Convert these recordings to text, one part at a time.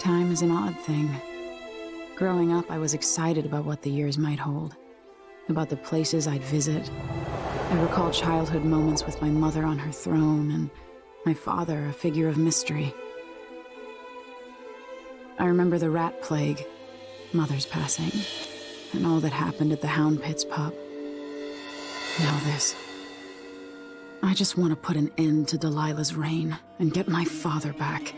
Time is an odd thing. Growing up, I was excited about what the years might hold, about the places I'd visit. I recall childhood moments with my mother on her throne and my father, a figure of mystery. I remember the rat plague, Mother's passing, and all that happened at the Hound Pit's pub. Now this. I just want to put an end to Delilah's reign and get my father back.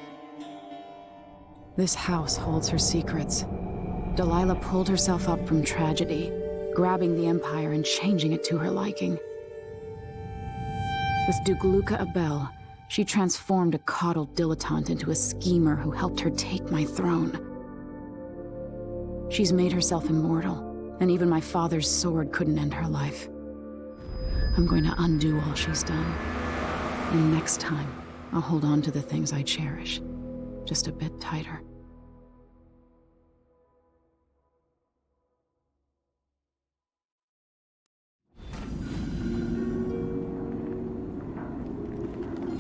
This house holds her secrets. Delilah pulled herself up from tragedy, grabbing the Empire and changing it to her liking. With Duke Luca Abel, she transformed a coddled dilettante into a schemer who helped her take my throne. She's made herself immortal, and even my father's sword couldn't end her life. I'm going to undo all she's done. And next time, I'll hold on to the things I cherish, just a bit tighter.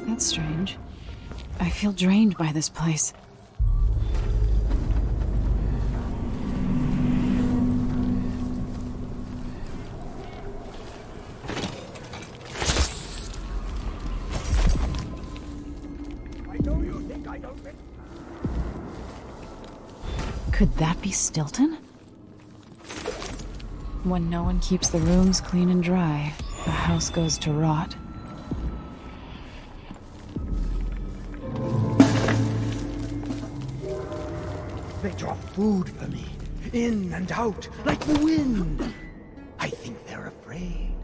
That's strange. I feel drained by this place. I know you think I don't think. Could that be Stilton? When no one keeps the rooms clean and dry, the house goes to rot. They drop food for me, in and out, like the wind. I think they're afraid.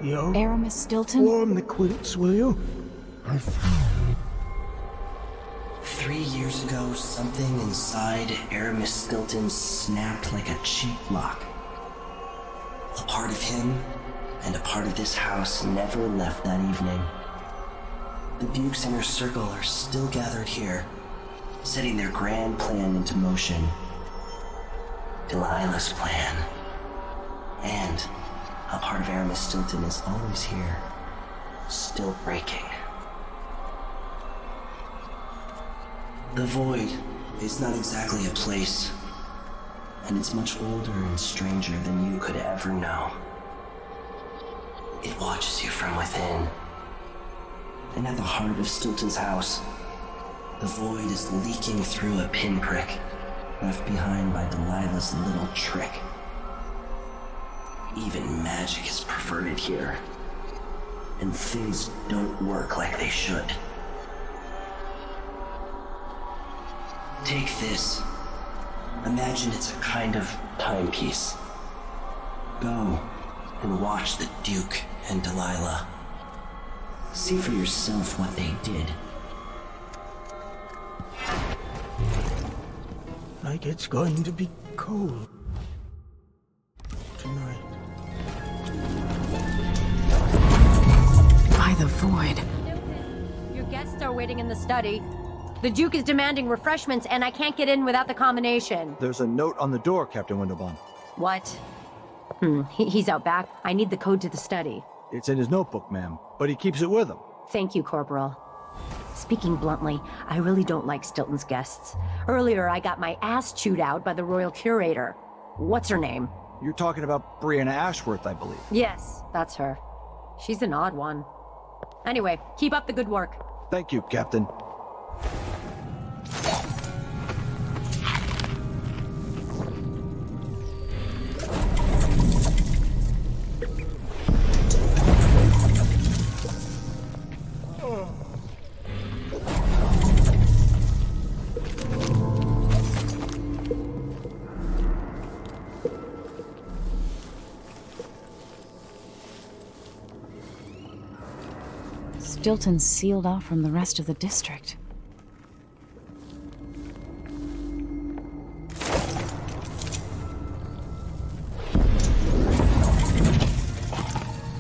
Yo, Aramis Stilton? warm the quilts, will you? 3 years ago, something inside Aramis Stilton snapped like a cheap lock. A part of him and a part of this house never left that evening. The Duke's inner circle are still gathered here, setting their grand plan into motion. Delilah's plan. And a part of Aramis Stilton is always here, still breaking. The Void is not exactly a place, and it's much older and stranger than you could ever know. It watches you from within. And at the heart of Stilton's house, the Void is leaking through a pinprick left behind by Delilah's little trick. Even magic is perverted here, and things don't work like they should. Take this. Imagine it's a kind of timepiece. Go and watch the Duke and Delilah. See for yourself what they did. Like it's going to be cold tonight. By the Void. Your guests are waiting in the study. The Duke is demanding refreshments, and I can't get in without the combination. There's a note on the door, Captain Windelbaum. What? He's out back. I need the code to the study. It's in his notebook, ma'am, but he keeps it with him. Thank you, Corporal. Speaking bluntly, I really don't like Stilton's guests. Earlier, I got my ass chewed out by the Royal Curator. What's her name? You're talking about Brianna Ashworth, I believe. Yes, that's her. She's an odd one. Anyway, keep up the good work. Thank you, Captain. Stilton's sealed off from the rest of the district.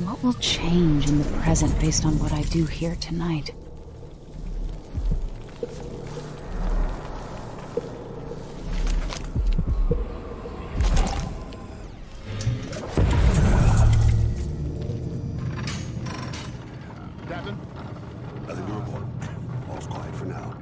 What will change in the present based on what I do here tonight? Captain? Nothing to report. All's quiet for now.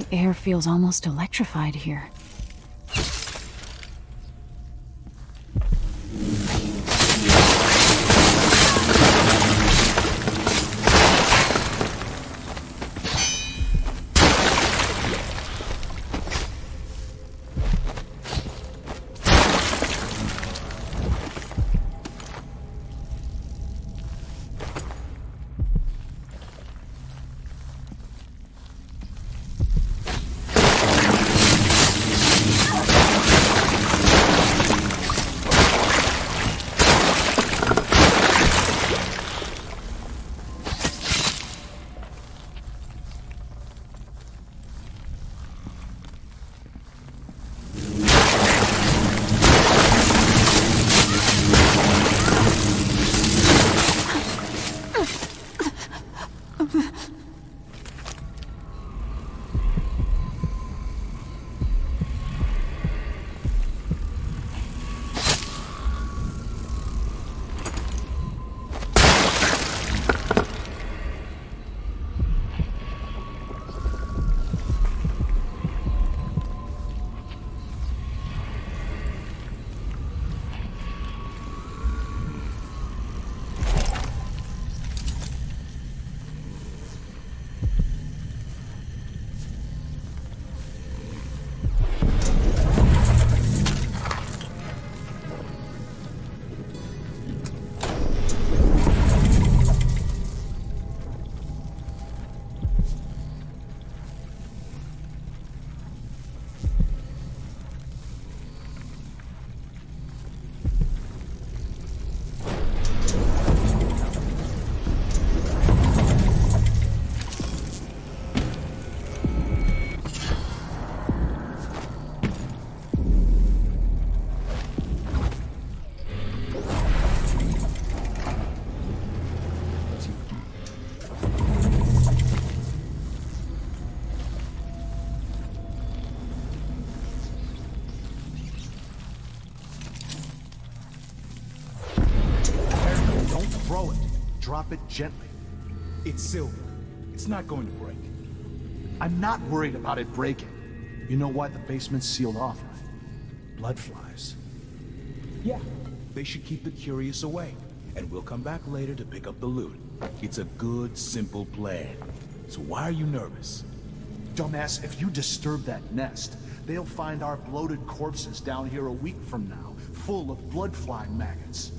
The air feels almost electrified here. Drop it gently. It's silver. It's not going to break. I'm not worried about it breaking. You know why the basement's sealed off, right? Blood flies. Yeah, they should keep the curious away, and we'll come back later to pick up the loot. It's a good, simple plan. So why are you nervous? Dumbass, if you disturb that nest, they'll find our bloated corpses down here a week from now, full of blood fly maggots.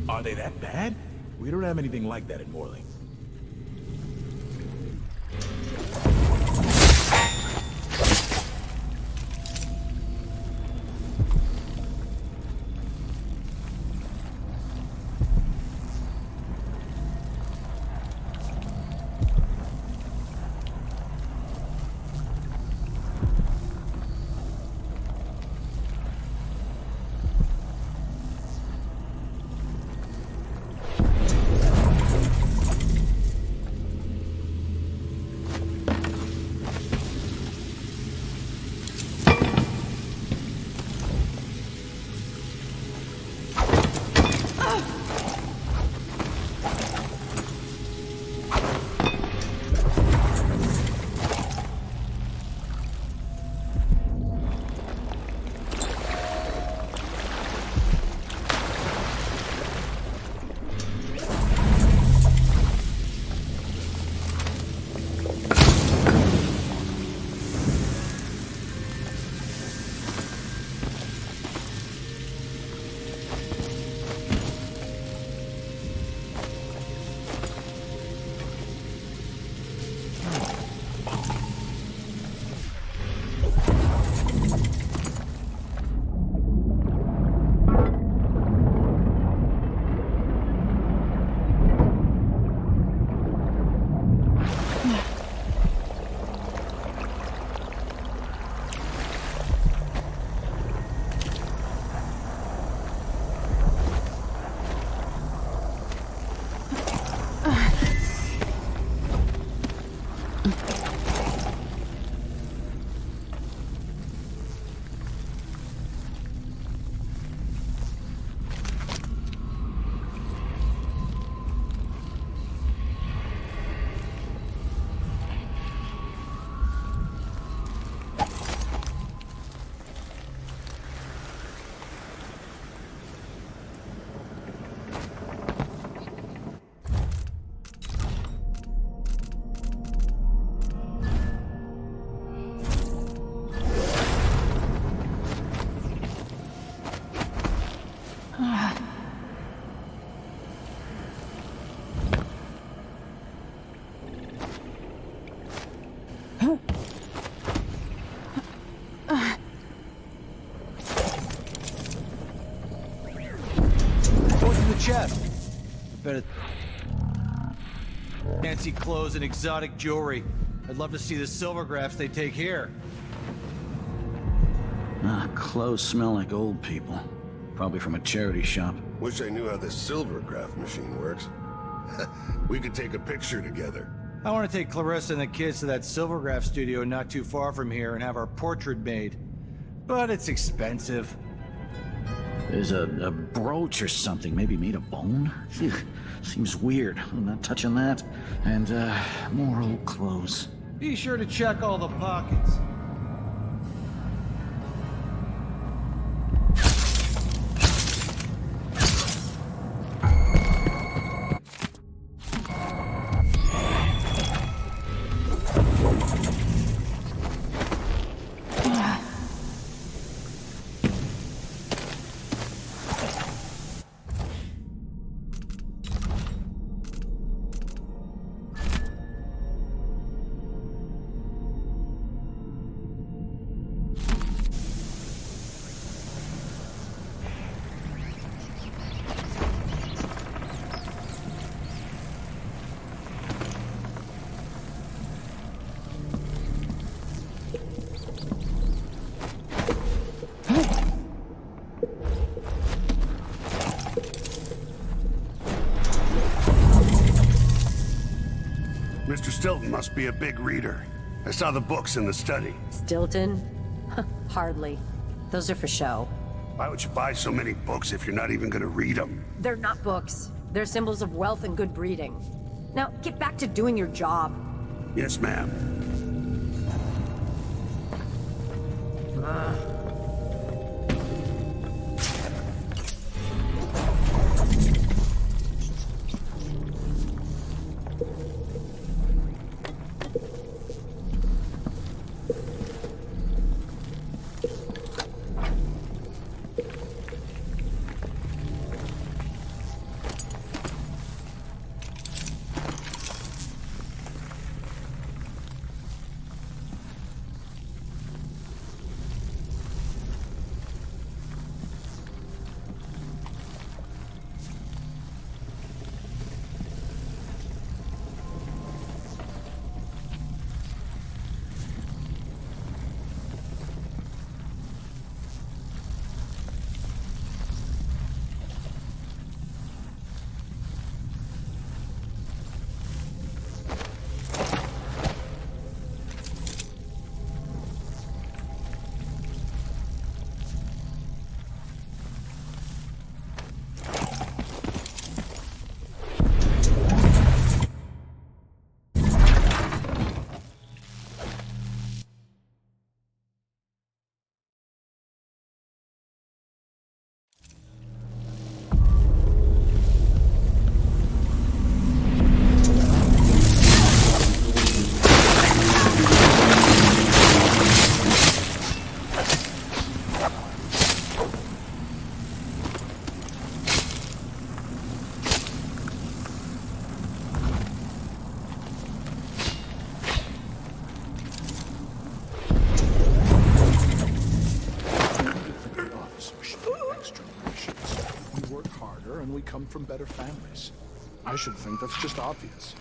Are they that bad? We don't have anything like that in Morley. Better fancy clothes and exotic jewelry. I'd love to see the silvergraphs they take here. Clothes smell like old people. Probably from a charity shop. Wish I knew how the silvergraph machine works. We could take a picture together. I want to take Clarissa and the kids to that silvergraph studio not too far from here and have our portrait made. But it's expensive. There's a brooch or something, maybe made of bone? Phew, seems weird. I'm not touching that. And, more old clothes. Be sure to check all the pockets. Mr. Stilton must be a big reader. I saw the books in the study. Stilton? Hardly. Those are for show. Why would you buy so many books if you're not even gonna read them? They're not books. They're symbols of wealth and good breeding. Now, get back to doing your job. Yes, ma'am. And we come from better families. I should think that's just obvious.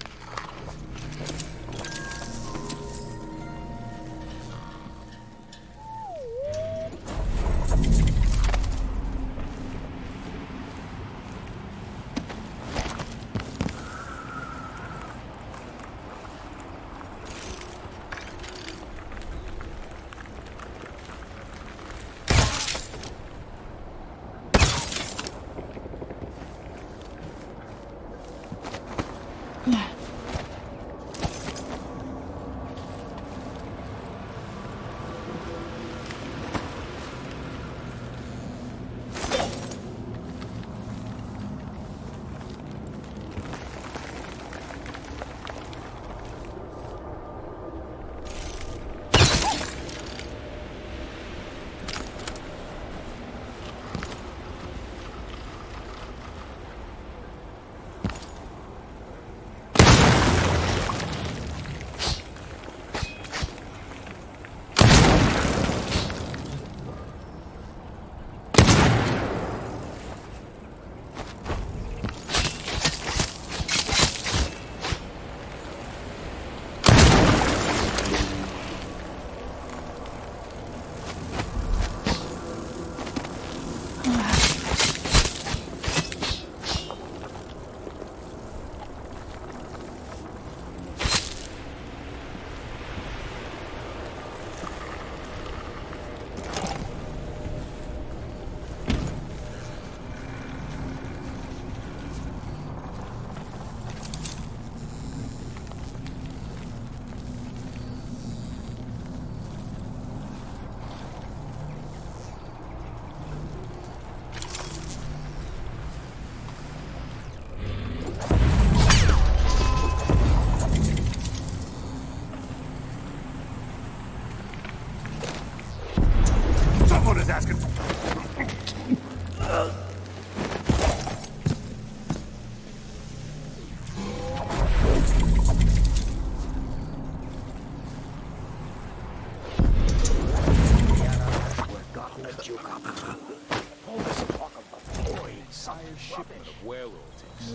railroad ticks.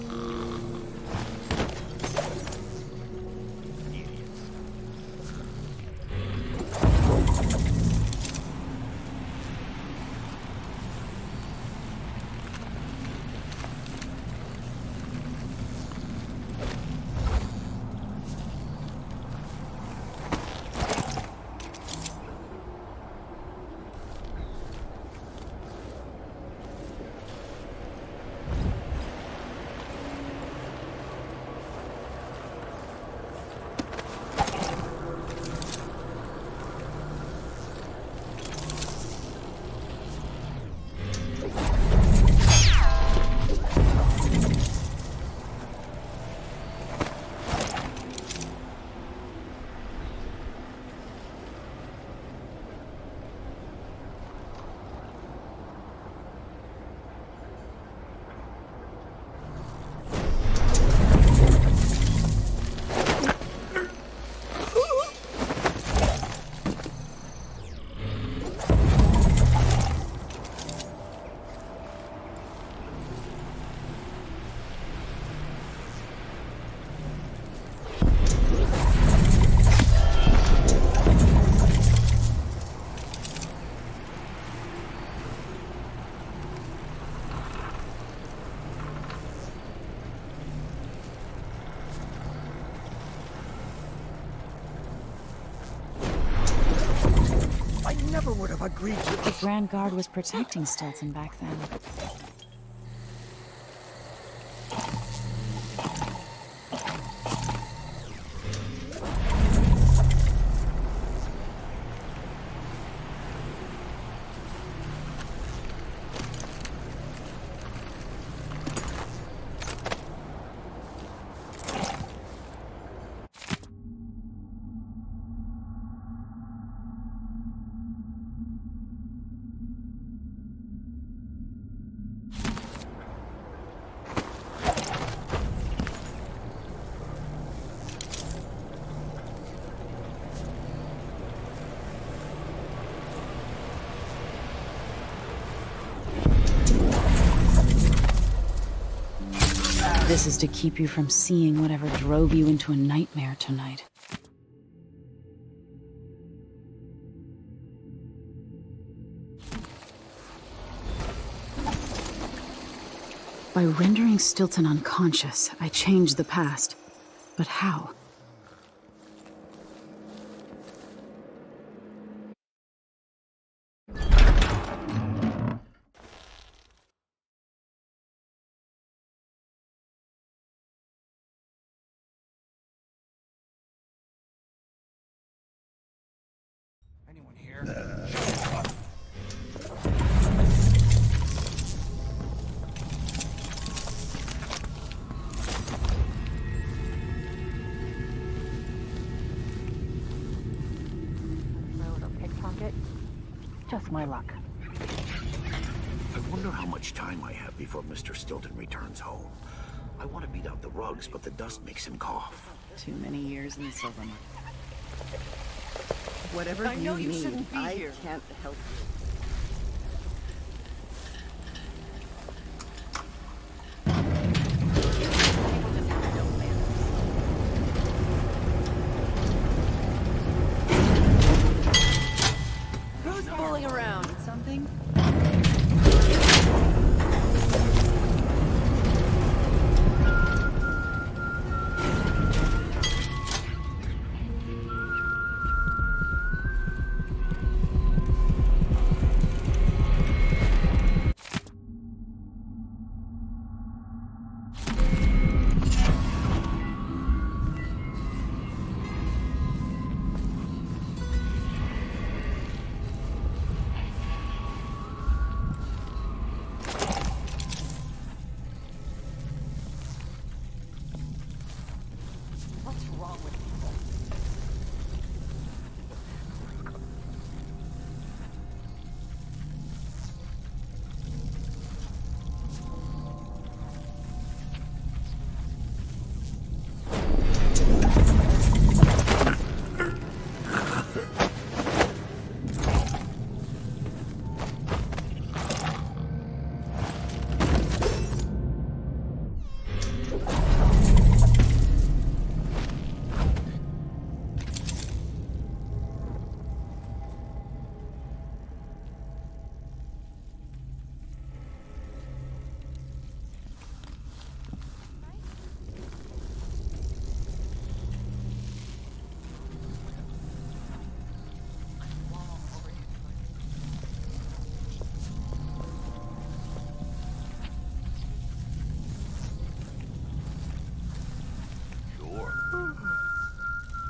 Idiots. The Grand Guard was protecting Stilton back then. This is to keep you from seeing whatever drove you into a nightmare tonight. By rendering Stilton unconscious, I changed the past. But how? Anyone here? Just my luck. I wonder how much time I have before Mr. Stilton returns home. I want to beat out the rugs, but the dust makes him cough. Too many years in the silver mine. Whatever I know you need, shouldn't be I here. can't help you. Who's fooling around? Something?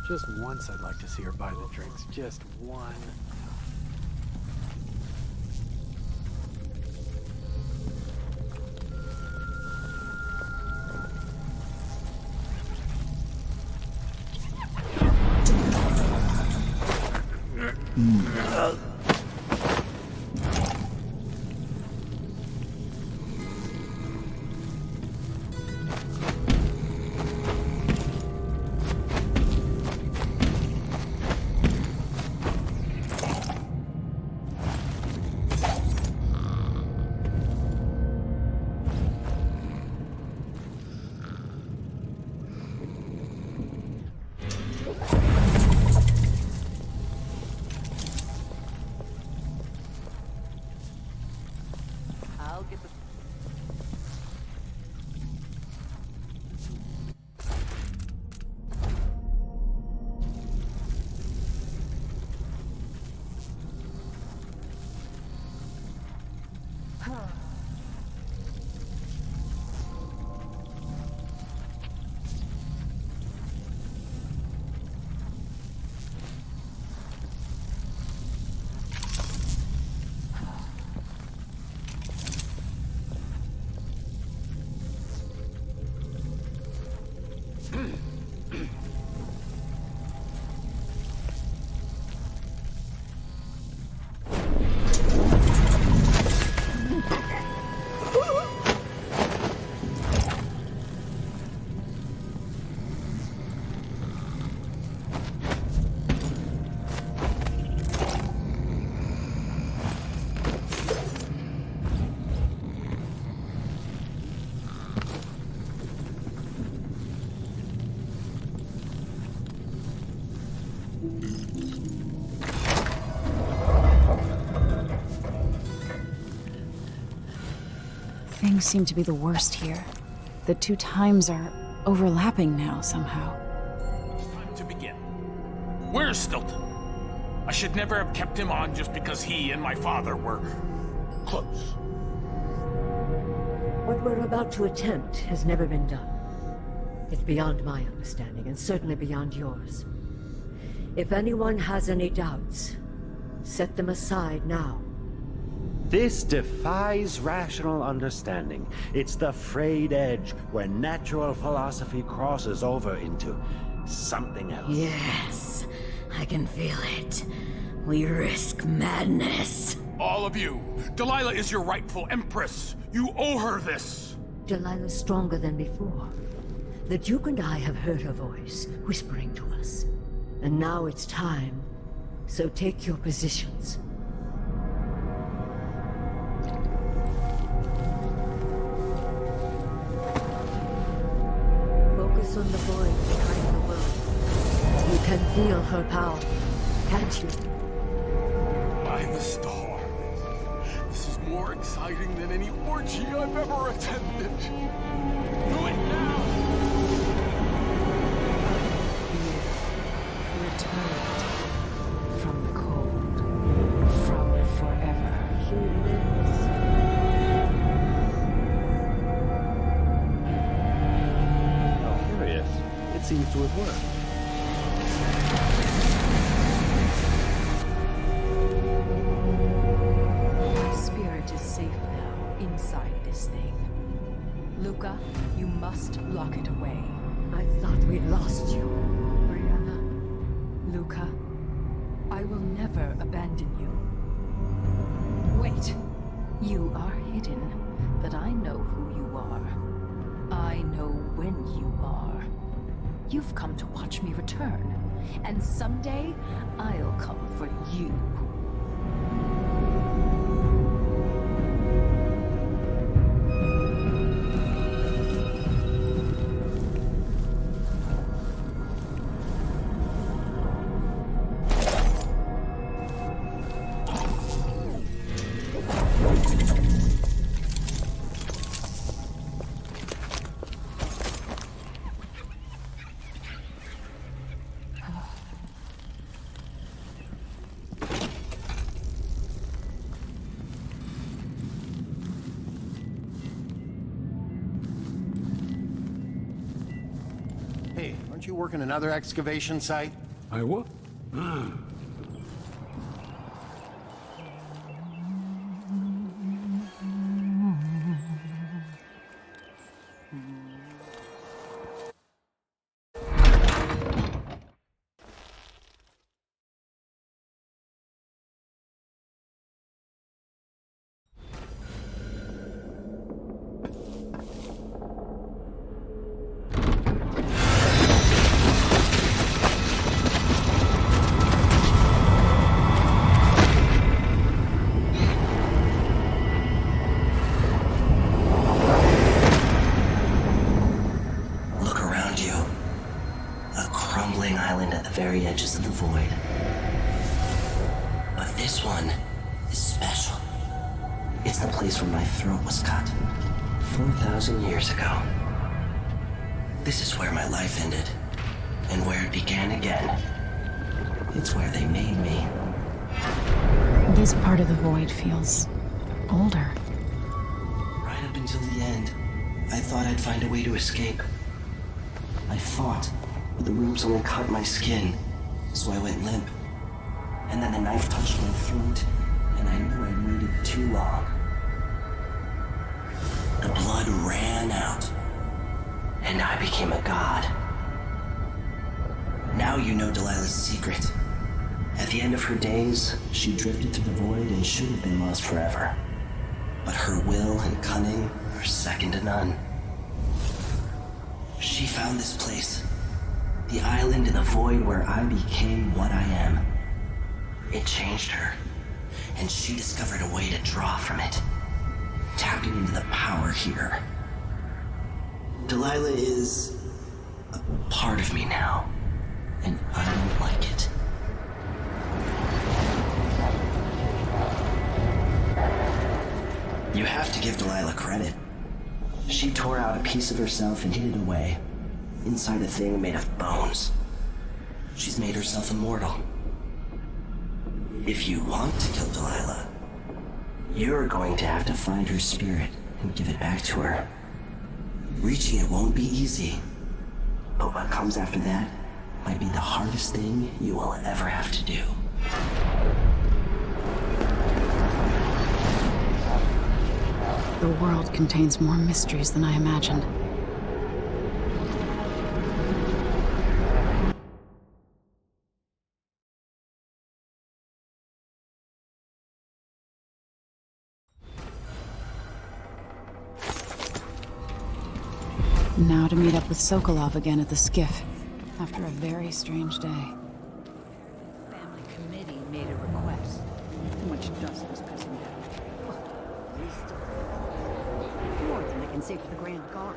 Just once I'd like to see her buy the drinks. Just one. I'll get the... Things seem to be the worst here. The two times are overlapping now somehow. It's time to begin. Where's Stilton? I should never have kept him on just because he and my father were close. What we're about to attempt has never been done. It's beyond my understanding, and certainly beyond yours. If anyone has any doubts, set them aside now. This defies rational understanding. It's the frayed edge where natural philosophy crosses over into something else. Yes, I can feel it. We risk madness. All of you, Delilah is your rightful empress. You owe her this. Delilah's stronger than before. The Duke and I have heard her voice, whispering to us. And now it's time. So take your positions. Focus on the void behind the world. You can feel her power, can't you? By the stars. This is more exciting than any orgy I've ever attended. Do it now! Returned from the cold, from forever. Curious. It seems to have worked. Spirit is safe now, inside this thing. Luca, you must lock it away. I thought we'd lost you. Brianna, Luca, I will never abandon you. Wait, you are hidden, but I know who you are. I know when you are. You've come to watch me return, and someday I'll come for you. you working another excavation site? I what? Look around you. A crumbling island at the very edges of the void. But this one is special. It's the place where my throat was cut 4,000 years ago. This is where my life ended, and where it began again. It's where they made me. This part of the void feels older. Right up until the end, I thought I'd find a way to escape. I fought, but the ropes only cut my skin, so I went limp. And then the knife touched my throat, and I knew I'd waited too long. The blood ran out, and I became a god. Now you know Delilah's secret. At the end of her days, she drifted through the void and should have been lost forever. But her will and cunning are second to none. She found this place, the island in the void where I became what I am. It changed her, and she discovered a way to draw from it, tapping into the power here. Delilah is a part of me now, and I don't like it. You have to give Delilah credit. She tore out a piece of herself and hid it away, inside a thing made of bones. She's made herself immortal. If you want to kill Delilah, you're going to have to find her spirit and give it back to her. Reaching it won't be easy, but what comes after that might be the hardest thing you will ever have to do. The world contains more mysteries than I imagined. Now to meet up with Sokolov again at the skiff, after a very strange day. Family committee made a request. Too much dust was pissing down. More than they can say for the Grand Guard.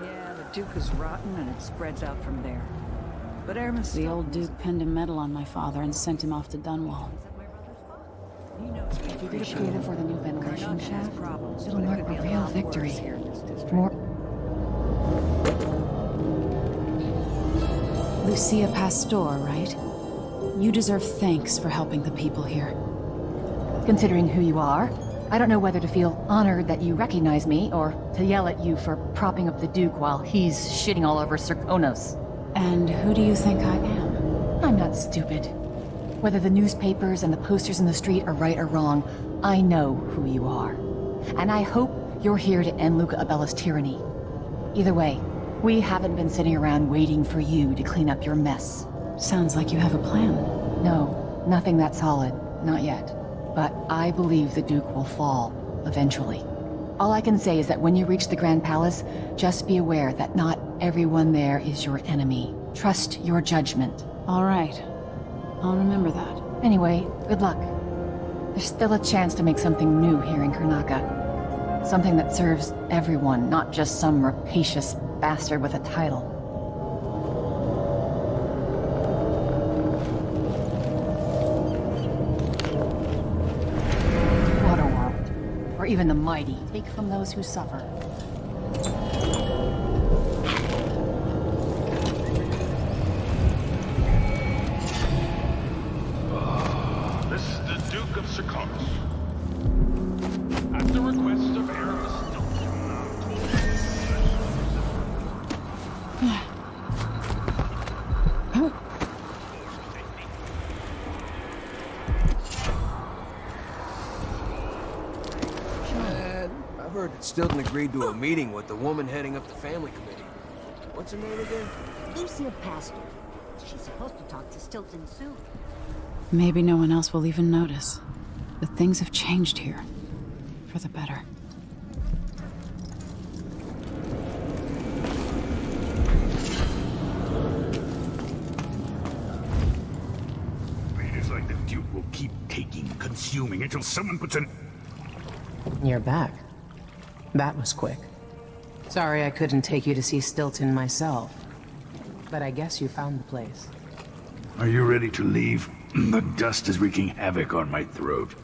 Yeah, the Duke is rotten and it spreads out from there. But Airman's The old Duke pinned a medal on my father and sent him off to Dunwall. If you get approval for the new ventilation shaft, it'll mark a real victory. Lucia Pastor, right? You deserve thanks for helping the people here. Considering who you are, I don't know whether to feel honored that you recognize me, or to yell at you for propping up the Duke while he's shitting all over Serkonos. And who do you think I am? I'm not stupid. Whether the newspapers and the posters in the street are right or wrong, I know who you are. And I hope you're here to end Luca Abella's tyranny. Either way, we haven't been sitting around waiting for you to clean up your mess. Sounds like you have a plan. No, nothing that solid. Not yet. But I believe the Duke will fall, eventually. All I can say is that when you reach the Grand Palace, just be aware that not everyone there is your enemy. Trust your judgment. All right. I'll remember that. Anyway, good luck. There's still a chance to make something new here in Karnaca. Something that serves everyone, not just some rapacious bastard with a title. What a world. Where even the mighty take from those who suffer. This is the Duke of Serkonos. At the request of Aramis I've heard that Stilton agreed to a meeting with the woman heading up the family committee. What's her name again? Lucia Pastor. She's supposed to talk to Stilton soon. Maybe no one else will even notice. But things have changed here. For the better. It's like the Duke will keep taking, consuming, until someone puts an... You're back. That was quick. Sorry I couldn't take you to see Stilton myself. But I guess you found the place. Are you ready to leave? The dust is wreaking havoc on my throat.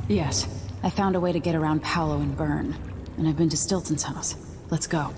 Yes. I found a way to get around Paolo and Byrne. And I've been to Stilton's house. Let's go.